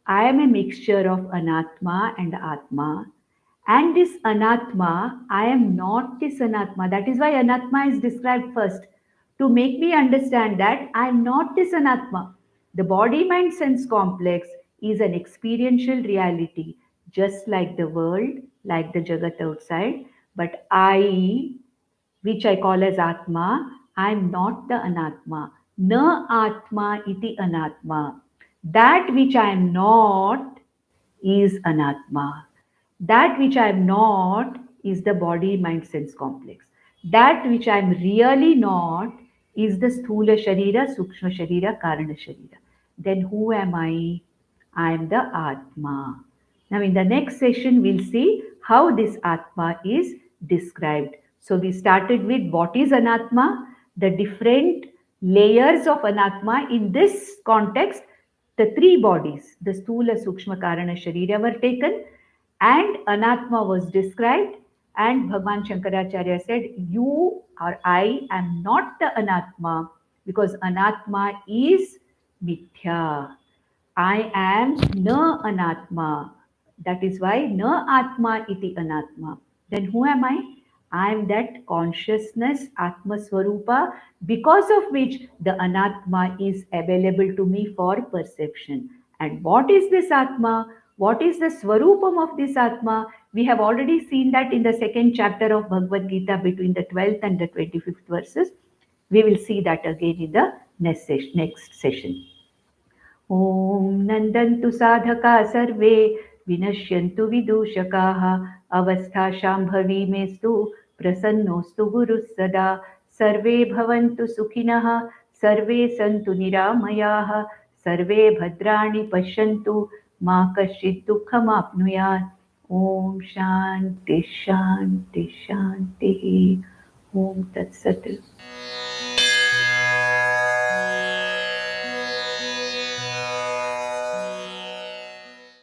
am a mixture of Anatma and Atma. And this Anatma, I am not this Anatma. That is why Anatma is described first, to make me understand that I am not this Anatma. The body mind sense complex is an experiential reality, just like the world, like the Jagat outside. But I, which I call as Atma, I am not the Anatma. Na Atma iti Anatma. That which I am not is Anatma. That which I am not is the body mind sense complex. That which I am really not is the Sthula Sharira, Sukshma Sharira, Karana Sharira. Then who am I? I am the Atma. Now, in the next session, we'll see how this Atma is described. So, we started with what is Anatma, the different layers of Anatma. In this context, the three bodies, the Sthula, Sukshma, Karana, Sharira were taken, and Anatma was described. And Bhagavan Shankaracharya said, you or I am not the Anatma, because Anatma is Mithya. I am na anatma. That is why na atma iti anatma. Then who am I? I am that consciousness, Atma Swarupa, because of which the anatma is available to me for perception. And what is this Atma? What is the Swarupam of this Atma? We have already seen that in the second chapter of Bhagavad Gita between the 12th and the 25th verses. We will see that again in the next session. ॐ नन्दन्तु साधका सर्वे विनश्यन्तु विदूषकाः अवस्थाशाम्भवी मेस्तु प्रसन्नोऽस्तु गुरुः सदा सर्वे भवन्तु सुखिनः सर्वे सन्तु निरामयाः सर्वे भद्राणि पश्यन्तु मा कश्चित् दुःखमाप्नुयात् ॐ शान्ति शान्ति शान्तिः ॐ तत्सत्